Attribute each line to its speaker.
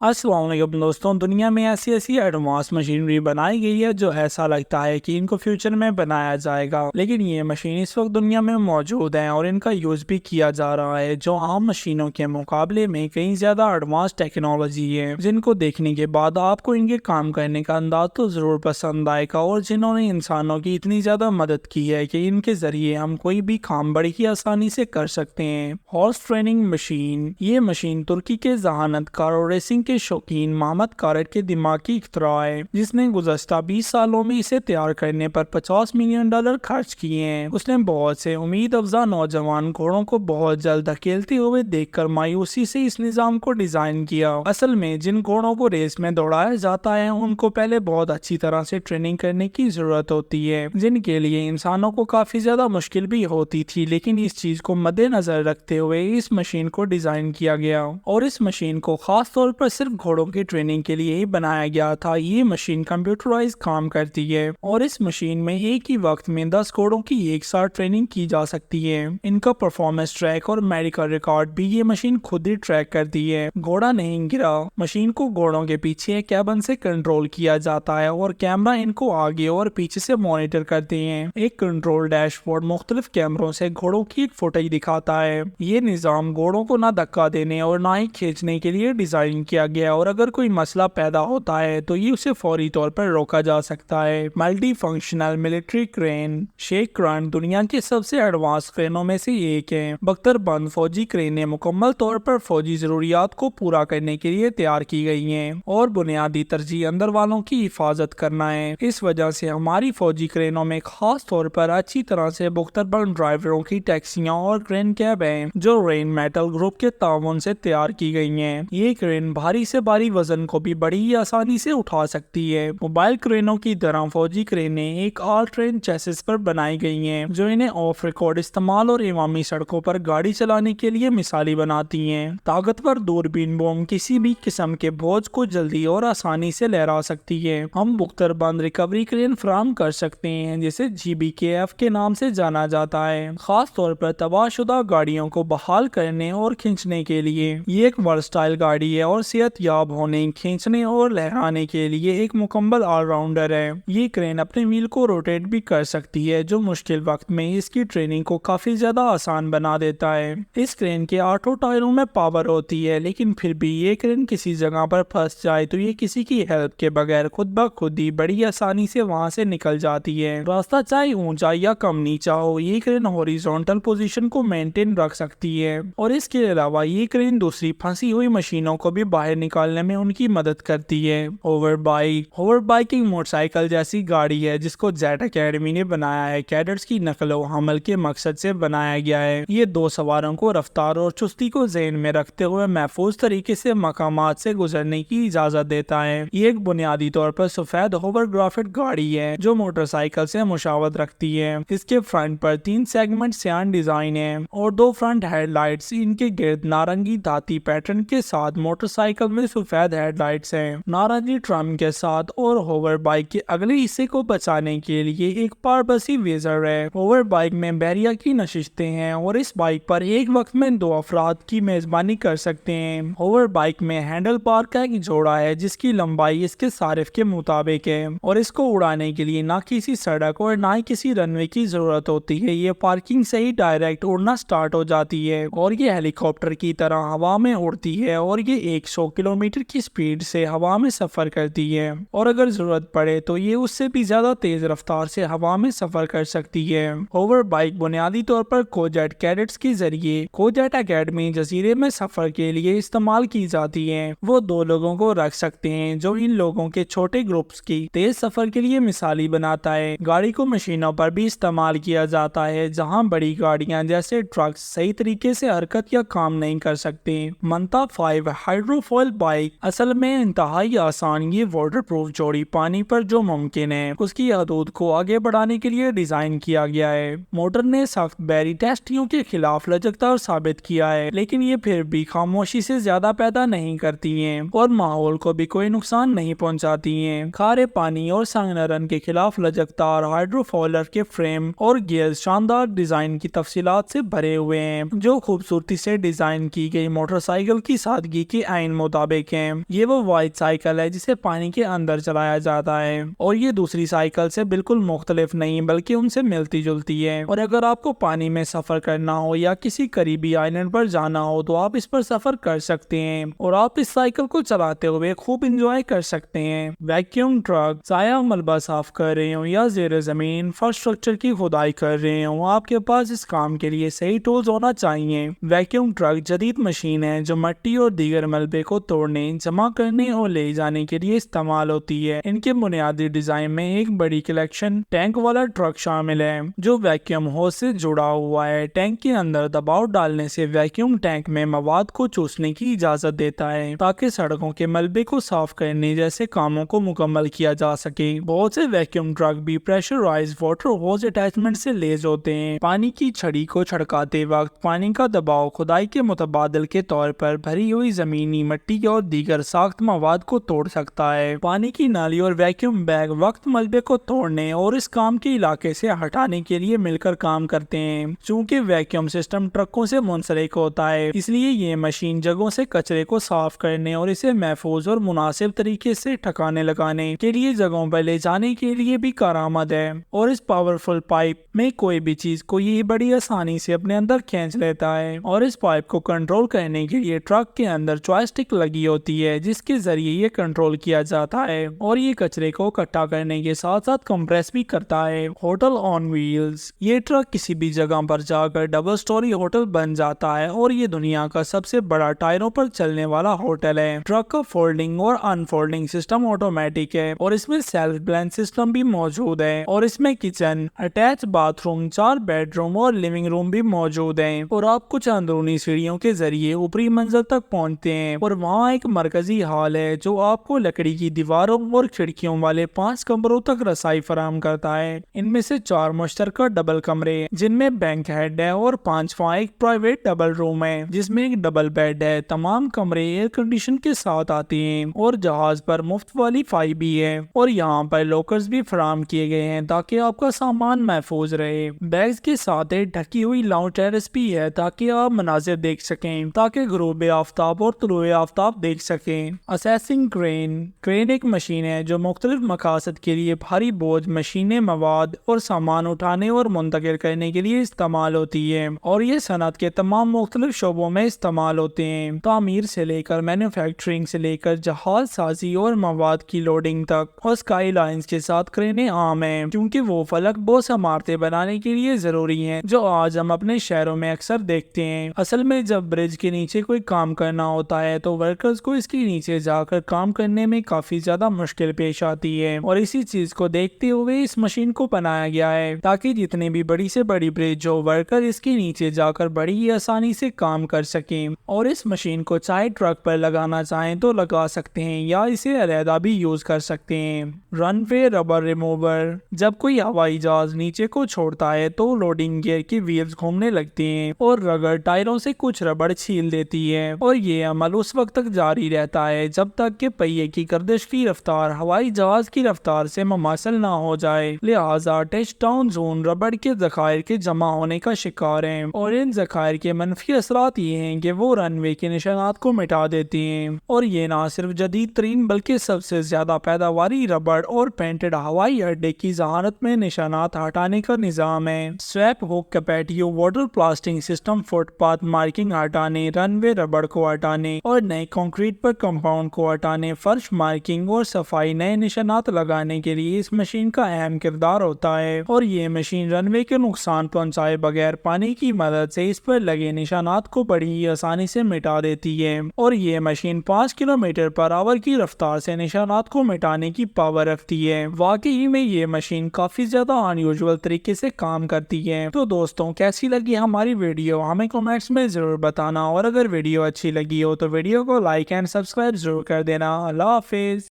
Speaker 1: अस्सलाम वालेकुम दोस्तों। दुनिया में ऐसी ऐसी एडवांस मशीनरी बनाई गई है जो ऐसा लगता है कि इनको फ्यूचर में बनाया जाएगा, लेकिन ये मशीन इस वक्त दुनिया में मौजूद हैं और इनका यूज भी किया जा रहा है, जो आम मशीनों के मुकाबले में कहीं ज्यादा एडवांस टेक्नोलॉजी है, जिनको देखने के बाद आपको इनके काम करने का अंदाज तो जरूर पसंद आएगा और जिन्होंने इंसानों की इतनी ज्यादा मदद की है कि इनके जरिए हम कोई भी काम बड़ी ही आसानी से कर सकते हैं। Horse training machine. ये मशीन तुर्की के जहानतकार और रेसिंग के शौकीन मोहम्मद कारट के दिमागी इख्तरा है, जिसने गुज़श्ता 20 सालों में इसे तैयार करने पर $50 मिलियन खर्च किए हैं। उसने बहुत से उम्मीद अफजा नौजवान घोड़ों को बहुत जल्द धकेलते हुए देखकर मायूसी से इस निज़ाम को डिजाइन किया। असल में जिन घोड़ों को रेस में दौड़ाया जाता है उनको पहले बहुत अच्छी तरह से ट्रेनिंग करने की जरूरत होती है, जिनके लिए इंसानों को काफी ज्यादा मुश्किल भी होती थी, लेकिन इस चीज को मद्देनजर रखते हुए इस मशीन को डिजाइन किया गया और इस मशीन को खास तौर पर सिर्फ घोड़ों की ट्रेनिंग के लिए ही बनाया गया था। ये मशीन कंप्यूटराइज काम करती है और इस मशीन में एक ही वक्त में 10 घोड़ों की एक साथ ट्रेनिंग की जा सकती है। इनका परफॉर्मेंस ट्रैक और मेडिकल रिकॉर्ड भी ये मशीन खुद ही ट्रैक करती है। घोड़ा नहीं गिरा। मशीन को घोड़ों के पीछे कैबिन से कंट्रोल किया जाता है और कैमरा इनको आगे और पीछे से मॉनिटर करते हैं। एक कंट्रोल डैशबोर्ड मुख्तलिफ कैमरों से घोड़ों की एक फुटेज दिखाता है। ये निजाम घोड़ों को ना धक्का देने और ना ही खींचने के लिए डिजाइन किया गया और अगर कोई मसला पैदा होता है तो ये उसे फौरी तौर पर रोका जा सकता है। Multi functional military crane. शेख क्रेन दुनिया के सबसे एडवांस क्रेनों में से एक है। बख्तरबंद फौजी क्रेनें मुकम्मल तौर पर फौजी जरूरियात को पूरा करने के लिए तैयार की गई हैं और बुनियादी तरजीह अंदर वालों की हिफाजत करना है। इस वजह से हमारी फौजी क्रेनों में खास तौर पर अच्छी तरह से बख्तरबंद ड्राइवरों की टैक्सियां और क्रेन कैब हैं, जो रेन मेटल ग्रुप के ताउन से तैयार की गई हैं। ये क्रेन भारी से भारी वजन को भी बड़ी ही आसानी से उठा सकती है। मोबाइल क्रेनों की तरह फौजी क्रेनें एक ऑल ट्रेन चेसिस पर बनाई गई हैं, जो इन्हें ऑफ रिकॉर्ड इस्तेमाल और इमामी सड़कों पर गाड़ी चलाने के लिए मिसाली बनाती हैं। ताकतवर दूरबीन बम किसी भी किस्म के बोझ को जल्दी और आसानी से लहरा सकती है। हम बख्तरबंद रिकवरी क्रेन फराहम कर सकते हैं, जिसे GBKF के नाम से जाना जाता है, खास तौर पर तबाहशुदा गाड़ियों को बहाल करने और खींचने के लिए। ये एक वर्सटाइल गाड़ी है और सेहतयाब होने, खींचने और लहराने के लिए एक मुकम्मल ऑलराउंडर है। ये क्रेन अपने व्हील को रोटेट भी कर सकती है, जो मुश्किल वक्त में इसकी ट्रेनिंग को काफी ज्यादा आसान बना देता है। इस क्रेन के 8 टायरों में पावर होती है, लेकिन फिर भी ये क्रेन किसी जगह पर फंस जाए तो ये किसी की हेल्प के बगैर खुद ब खुद ही बड़ी आसानी से वहां से निकल जाती है। रास्ता चाहे ऊंचा या कम नीचा हो, ये क्रेन हॉरिजॉन्टल पोजीशन को मेंटेन रख सकती है और इसके अलावा ये क्रेन दूसरी फंसी हुई मशीनों को भी बाहर निकालने में उनकी मदद करती है। होवर बाइक एक मोटरसाइकिल जैसी गाड़ी है जिसको जेट एकेडमी ने बनाया है। कैडेट्स की नकलो हमल के मकसद से बनाया गया है। ये 2 सवारों को रफ्तार और चुस्ती को ज़हन में रखते हुए महफूज तरीके से मकामात से गुजरने की इजाजत देता है। ये एक बुनियादी तौर पर सफेद होवरक्राफ्ट गाड़ी है जो मोटरसाइकिल से मुशावत रखती है। इसके फ्रंट पर 3 सेगमेंट सियान डिजाइन है और 2 फ्रंट हेडलाइट्स इनके गिर्द नारंगी धाती पैटर्न के साथ। मोटरसाइकिल में सफेद हेडलाइट्स हैं नारंगी ट्रम के साथ और होवर बाइक के अगले हिस्से को बचाने के लिए एक पारदर्शी वेजर है। होवर बाइक में बैरिया की नशिस्तें हैं और इस बाइक पर एक वक्त में 2 अफराद की मेजबानी कर सकते हैं। होवर बाइक में हैंडल बार का एक जोड़ा है जिसकी लंबाई इसके सारिफ के मुताबिक है और इसको उड़ाने के लिए ना किसी सड़क और ना ही किसी रनवे की जरूरत होती है। ये पार्किंग से ही डायरेक्ट उड़ना स्टार्ट हो जाती है और ये हेलीकॉप्टर की तरह हवा में उड़ती है और ये 100 किलोमीटर की स्पीड से हवा में सफर करती है और अगर जरूरत पड़े तो ये उससे भी ज्यादा तेज रफ्तार से हवा में सफर कर सकती है। होवर बाइक बुनियादी तौर पर कोजेट कैडेट्स के जरिए कोजेट एकेडमी जजीरे में सफर के लिए इस्तेमाल की जाती है। वो 2 लोगों को रख सकते हैं, जो इन लोगों के छोटे ग्रुप्स की तेज सफर के लिए मिसाली बनाता है। गाड़ी को मशीनों पर भी इस्तेमाल किया जाता है, जहां बड़ी गाड़ियां जैसे ट्रक सही तरीके से हरकत या काम नहीं कर सकते। मंता 5 हाइड्रोफॉइल बाइक असल में इंतहाई आसान ये वाटर प्रूफ जोड़ी पानी पर जो मुमकिन है उसकी हदूद को आगे बढ़ाने के लिए डिजाइन किया गया है। मोटर ने सख्त बैरी टेस्टियों के खिलाफ लचकदार साबित किया है, लेकिन ये फिर भी खामोशी से ज्यादा पैदा नहीं करती हैं और माहौल को भी कोई नुकसान नहीं पहुंचाती हैं। खारे पानी और संगनरन के खिलाफ लचकदार हाइड्रोफॉइलर के फ्रेम और गियर शानदार डिजाइन की तफसीलात से भरे हुए हैं, जो खूबसूरती से डिजाइन की गई मोटरसाइकिल की सादगी के आइन मुताबिक है। ये वो वाइड साइकिल है जिसे पानी के अंदर चलाया जाता है और ये दूसरी साइकिल से बिल्कुल मुख्तलिफ नहीं बल्कि उनसे मिलती जुलती है। और अगर आपको पानी में सफर करना हो या किसी करीबी आइलैंड पर जाना हो तो आप इस पर सफर कर सकते हैं और आप इस साइकिल को चलाते हुए खूब इंजॉय कर सकते हैं। वैक्यूम ट्रक जाया मलबा साफ कर रहे हो या जेर जमीन इंफ्रास्ट्रक्चर की खुदाई कर रहे हो, आपके पास इस काम के लिए सही टूल्स होना चाहिए। वैक्यूम ट्रक जदीद मशीन है जो मिट्टी और दीगर मलबे को तोड़ने, जमा करने और ले जाने के लिए इस्तेमाल होती है। इनके बुनियादी डिजाइन में एक बड़ी कलेक्शन टैंक वाला ट्रक शामिल है जो वैक्यूम होस से जुड़ा हुआ है। टैंक के अंदर दबाव डालने से वैक्यूम टैंक में मवाद को चूसने की इजाजत देता है ताकि सड़कों के मलबे को साफ करने जैसे कामों को मुकम्मल किया जा सके। बहुत से वैक्यूम ट्रक भी प्रेशराइज्ड वाटर होस अटैचमेंट से लेस होते हैं। पानी की छड़ी को छड़काते वक्त पानी का दबाव खुदाई के मुतबादल के तौर पर भरी हुई जमीनी मिट्टी और दीगर साख्त मवाद को तोड़ सकता है। पानी की नाली और वैक्यूम बैग वक्त मलबे को तोड़ने और इस काम के इलाके से हटाने के लिए मिलकर काम करते हैं। चूंकि वैक्यूम सिस्टम ट्रकों से मुंसलिक होता है इसलिए ये मशीन जगहों से कचरे को साफ करने और इसे महफूज और मुनासिब तरीके से ठिकाने लगाने के लिए जगहों पर ले जाने के लिए भी कारआमद है। और इस पावरफुल पाइप में कोई भी चीज को ये बड़ी आसानी से अपने अंदर खींच लेता है और इस पाइप को कंट्रोल करने के लिए ट्रक के अंदर जॉयस्टिक लगी होती है जिसके जरिए ये कंट्रोल किया जाता है और ये कचरे को इकट्ठा करने के साथ साथ कंप्रेस भी करता है। होटल ऑन व्हील्स, ये ट्रक किसी भी जगह पर जाकर डबल स्टोरी होटल बन जाता है और ये दुनिया का सबसे बड़ा टायरों पर चलने वाला होटल है। ट्रक का फोल्डिंग और अनफोल्डिंग सिस्टम ऑटोमेटिक है और इसमें सेल्फ ब्लेंड सिस्टम भी मौजूद है और इसमें किचन, अटैच बाथरूम, 4 बेडरूम और लिविंग रूम भी मौजूद है। और आप कुछ अंदरूनी सीढ़ियों के जरिए ऊपरी मंजिल तक पहुंचते हैं और वहाँ एक मरकजी हॉल है जो आपको लकड़ी की दीवारों और खिड़कियों वाले 5 कमरों तक रसाई फराहम करता है। इनमें से 4 मुश्तरका डबल कमरे जिनमें बैंक हेड है और 5वां एक प्राइवेट डबल रूम है जिसमें एक डबल बेड है। तमाम कमरे एयर कंडीशन के साथ आते हैं और जहाज पर मुफ्त वाली फाई भी है और यहाँ पर लॉकर्स भी फराहम किए गए हैं ताकि आपका सामान महफूज रहे। बैग्स के साथ एक ढकी हुई लाउंज टेरेस भी है ताकि आप मनाजिर देख सकें, ताकि गुरूब आफ्ताब और तुलुए आफ्ताब देख सकें। असेसिंग क्रेन, क्रेन एक मशीन है जो मुख्तलिफ मकासद के लिए भारी बोझ, मशीनें, मवाद और सामान उठाने और मुंतकिल करने के लिए इस्तेमाल होती है और ये सनत के तमाम मुख्तलिफ शोबों में इस्तेमाल होते हैं। तामीर से लेकर मैन्युफैक्चरिंग से लेकर जहाज साजी और मवाद की लोडिंग तक। और स्काई लाइन्स के साथ क्रेनें आम हैं क्योंकि वो फलक बोस इमारतें बनाने के लिए जरूरी हैं जो आज हम अपने शहरों में अक्सर देखते हैं। असल में जब ब्रिज के नीचे कोई काम करना होता है तो वर्कर्स को इसके नीचे जाकर काम करने में काफी ज्यादा मुश्किल पेश आती है और इसी चीज को देखते हुए इस मशीन को बनाया गया है ताकि जितनी भी बड़ी से बड़ी ब्रिज हो वर्कर इसके नीचे जाकर बड़ी ही आसानी से काम कर सकें। और इस मशीन को चाहे ट्रक पर लगाना चाहें तो लगा सकते हैं या इसे अलहदा भी यूज कर सकते हैं। रनवे रबर रिमूवर, जब कोई हवाई जहाज नीचे को छोड़ता है तो लोडिंग गियर की व्हील्स घूमने लगती हैं और रबर टायरों से कुछ रबड़ छील देती है और ये अमल उस वक्त तक जारी रहता है जब तक कि पहिए की गर्दिश की रफ्तार हवाई जहाज की रफ्तार से मुमासिल ना हो जाए। लिहाजा टच डाउन जोन रबड़ के जखायर के जमा होने का शिकार है और इन जखायर के मनफी असरात ये हैं कि वो रनवे के निशानात को मिटा देती हैं और ये ना सिर्फ जदीद तरीन बल्कि सबसे ज्यादा पैदावारी रबड़ और पेंटेड हवाई अड्डे की जहानत में निशानात हटाने का निजाम है। स्वैप हुक कैपेटियो water blasting system footpath marking हटाने, रनवे रबड़ को हटाने और नए कंक्रीट पर कंपाउंड को हटाने, फर्श मार्किंग और सफाई, नए निशानात लगाने के लिए इस मशीन का अहम किरदार होता है और ये मशीन रनवे के नुकसान पहुंचाए बगैर पानी की मदद से इस पर लगे निशानात को बड़ी ही आसानी से मिटा देती है और ये मशीन 5 किलोमीटर पर आवर की रफ्तार से निशानात को मिटाने की पावर रखती है। वाकई में ये मशीन काफी ज्यादा अनयूजुअल तरीके से काम करती है। तो दोस्तों कैसी लगी हमारी वीडियो हमें कमेंट्स में जरूर बताना और अगर वीडियो अच्छी लगी हो तो वीडियो को लाइक एंड सब्सक्राइब जरूर कर देना। अल्लाह हाफिज।